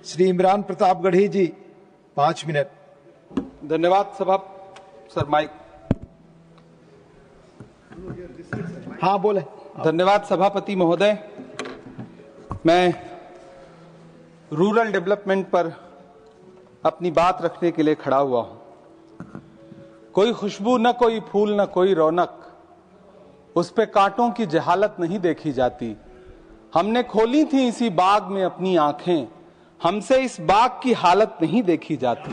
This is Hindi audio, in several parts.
श्री इमरान प्रतापगढ़ी जी 5 मिनट। धन्यवाद सभा सर माइक। हाँ बोले। धन्यवाद सभापति महोदय। मैं रूरल डेवलपमेंट पर अपनी बात रखने के लिए खड़ा हुआ हूं। कोई खुशबू न कोई फूल न कोई रौनक, उस पे कांटों की जहालत नहीं देखी जाती। हमने खोली थी इसी बाग में अपनी आंखें, हमसे इस बाग की हालत नहीं देखी जाती।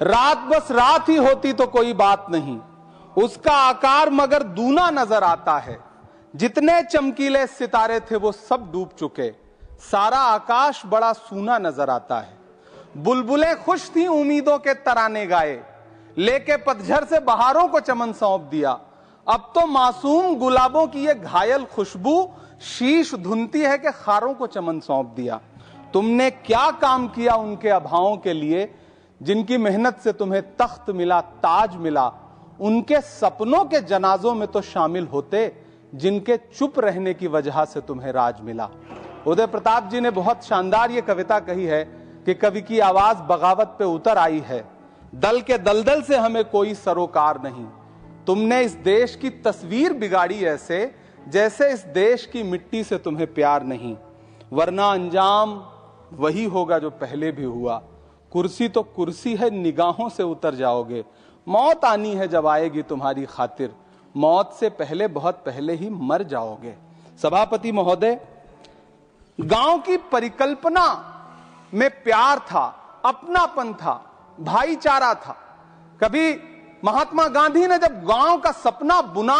रात बस रात ही होती तो कोई बात नहीं, उसका आकार मगर दूना नजर आता है। जितने चमकीले सितारे थे वो सब डूब चुके, सारा आकाश बड़ा सूना नजर आता है। बुलबुलें खुश थी उम्मीदों के तराने गाए, लेके पतझड़ से बहारों को चमन सौंप दिया। अब तो मासूम गुलाबों की ये घायल खुशबू शीश धुनती है कि खारों को चमन सौंप दिया। तुमने क्या काम किया उनके अभावों के लिए, जिनकी मेहनत से तुम्हें तख्त मिला, ताज मिला। उनके सपनों के जनाजों में तो शामिल होते, जिनके चुप रहने की वजह से तुम्हें राज मिला। उदय प्रताप जी ने बहुत शानदार ये कविता कही है कि कवि की आवाज बगावत पे उतर आई है। दल के दलदल से हमें कोई सरोकार नहीं। तुमने इस देश की तस्वीर बिगाड़ी ऐसे, जैसे इस देश की मिट्टी से तुम्हें प्यार नहीं। वरना अंजाम वही होगा जो पहले भी हुआ। कुर्सी तो कुर्सी है, निगाहों से उतर जाओगे। मौत आनी है जब आएगी तुम्हारी खातिर, मौत से पहले बहुत पहले ही मर जाओगे। सभापति महोदय, गांव की परिकल्पना में प्यार था, अपनापन था, भाईचारा था। कभी महात्मा गांधी ने जब गांव का सपना बुना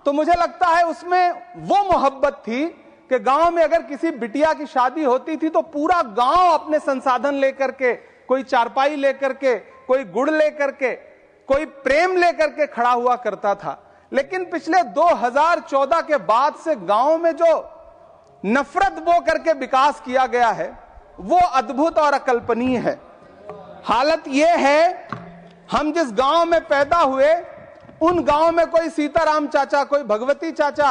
तो मुझे लगता है उसमें वो मोहब्बत थी कि गांव में अगर किसी बिटिया की शादी होती थी तो पूरा गांव अपने संसाधन लेकर के, कोई चारपाई लेकर के, कोई गुड़ लेकर के, कोई प्रेम लेकर के खड़ा हुआ करता था। लेकिन पिछले 2014 के बाद से गांव में जो नफरत बो करके विकास किया गया है वो अद्भुत और अकल्पनीय है। हालत यह है, हम जिस गांव में पैदा हुए उन गांव में कोई सीताराम चाचा, कोई भगवती चाचा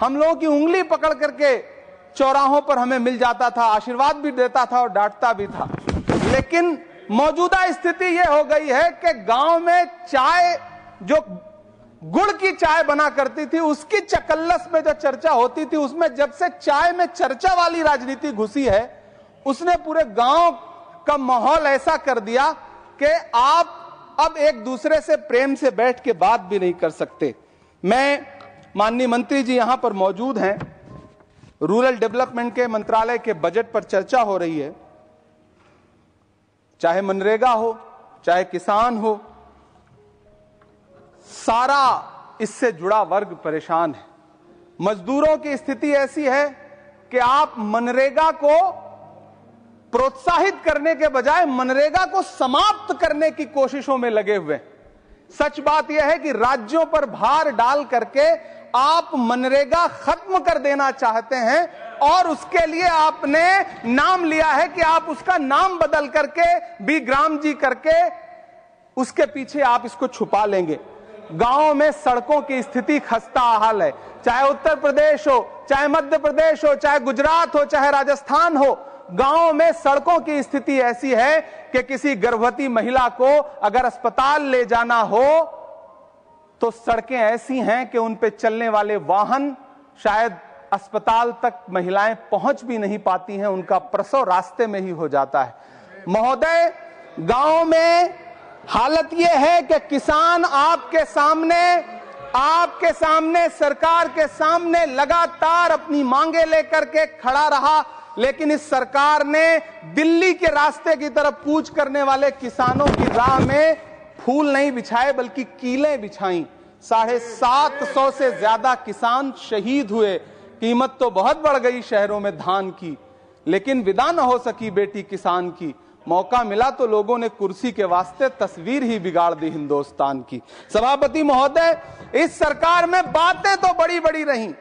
हम लोगों की उंगली पकड़ करके चौराहों पर हमें मिल जाता था, आशीर्वाद भी देता था और डांटता भी था। लेकिन मौजूदा स्थिति यह हो गई है कि गांव में चाय, जो गुड़ की चाय बना करती थी, उसकी चकल्लस में जो चर्चा होती थी, उसमें जब से चाय में चर्चा वाली राजनीति घुसी है, उसने पूरे गांव का माहौल ऐसा कर दिया कि आप अब एक दूसरे से प्रेम से बैठ के बात भी नहीं कर सकते। मैं, माननीय मंत्री जी यहां पर मौजूद हैं, रूरल डेवलपमेंट के मंत्रालय के बजट पर चर्चा हो रही है। चाहे मनरेगा हो, चाहे किसान हो, सारा इससे जुड़ा वर्ग परेशान है। मजदूरों की स्थिति ऐसी है कि आप मनरेगा को प्रोत्साहित करने के बजाय मनरेगा को समाप्त करने की कोशिशों में लगे हुए। सच बात यह है कि राज्यों पर भार डाल करके आप मनरेगा खत्म कर देना चाहते हैं और उसके लिए आपने नाम लिया है कि आप उसका नाम बदल करके बीग्राम जी करके उसके पीछे आप इसको छुपा लेंगे। गांवों में सड़कों की स्थिति खस्ता हाल है, चाहे उत्तर प्रदेश हो, चाहे मध्य प्रदेश हो, चाहे गुजरात हो, चाहे राजस्थान हो। गांवों में सड़कों की स्थिति ऐसी है कि किसी गर्भवती महिला को अगर अस्पताल ले जाना हो तो सड़कें ऐसी हैं कि उन पे चलने वाले वाहन शायद अस्पताल तक महिलाएं पहुंच भी नहीं पाती हैं, उनका प्रसव रास्ते में ही हो जाता है। महोदय, गांव में हालत यह है कि किसान आपके सामने सरकार के सामने लगातार अपनी मांगे लेकर के खड़ा रहा, लेकिन इस सरकार ने दिल्ली के रास्ते की तरफ कूच करने वाले किसानों की राह में फूल नहीं बिछाए बल्कि कीलें बिछाई। 750 से ज्यादा किसान शहीद हुए। कीमत तो बहुत बढ़ गई शहरों में धान की, लेकिन विदा न हो सकी बेटी किसान की। मौका मिला तो लोगों ने कुर्सी के वास्ते तस्वीर ही बिगाड़ दी हिंदुस्तान की। सभापति महोदय, इस सरकार में बातें तो बड़ी बड़ी रही।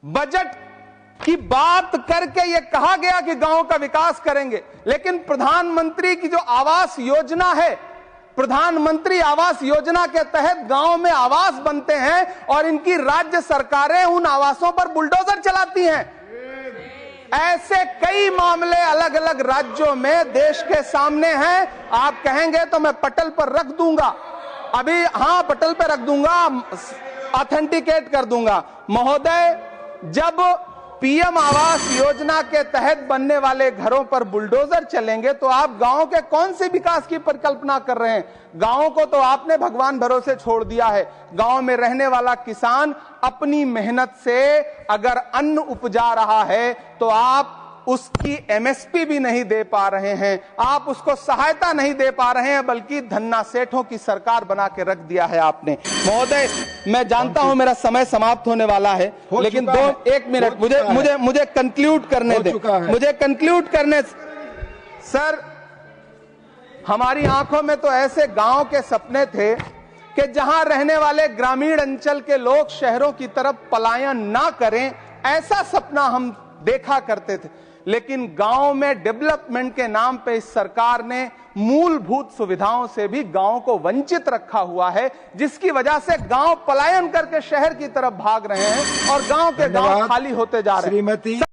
बजट की बात करके यह कहा गया कि गांव का विकास करेंगे, लेकिन प्रधानमंत्री की जो आवास योजना है प्रधानमंत्री आवास योजना के तहत गांव में आवास बनते हैं और इनकी राज्य सरकारें उन आवासों पर बुलडोजर चलाती हैं। ऐसे कई मामले अलग अलग राज्यों में देश के सामने हैं। आप कहेंगे तो मैं पटल पर रख दूंगा, अभी हां पटल पर रख दूंगा, ऑथेंटिकेट कर दूंगा। महोदय, जब पीएम आवास योजना के तहत बनने वाले घरों पर बुलडोजर चलेंगे तो आप गांव के कौन से विकास की परिकल्पना कर रहे हैं? गांव को तो आपने भगवान भरोसे छोड़ दिया है। गांव में रहने वाला किसान अपनी मेहनत से अगर अन्न उपजा रहा है तो आप उसकी एमएसपी भी नहीं दे पा रहे हैं, आप उसको सहायता नहीं दे पा रहे हैं, बल्कि धन्ना सेठों की सरकार बना के रख दिया है आपने। महोदय, मैं जानता हूं मेरा समय समाप्त होने वाला है, लेकिन एक मिनट मुझे कंक्लूड करने दे, मुझे कंक्लूड करने। सर, हमारी आंखों में तो ऐसे गांव के सपने थे कि जहां रहने वाले ग्रामीण अंचल के लोग शहरों की तरफ पलायन ना करें, ऐसा सपना हम देखा करते थे। लेकिन गांव में डेवलपमेंट के नाम पे इस सरकार ने मूलभूत सुविधाओं से भी गांव को वंचित रखा हुआ है, जिसकी वजह से गांव पलायन करके शहर की तरफ भाग रहे हैं और गांव के गांव खाली होते जा रहे हैं।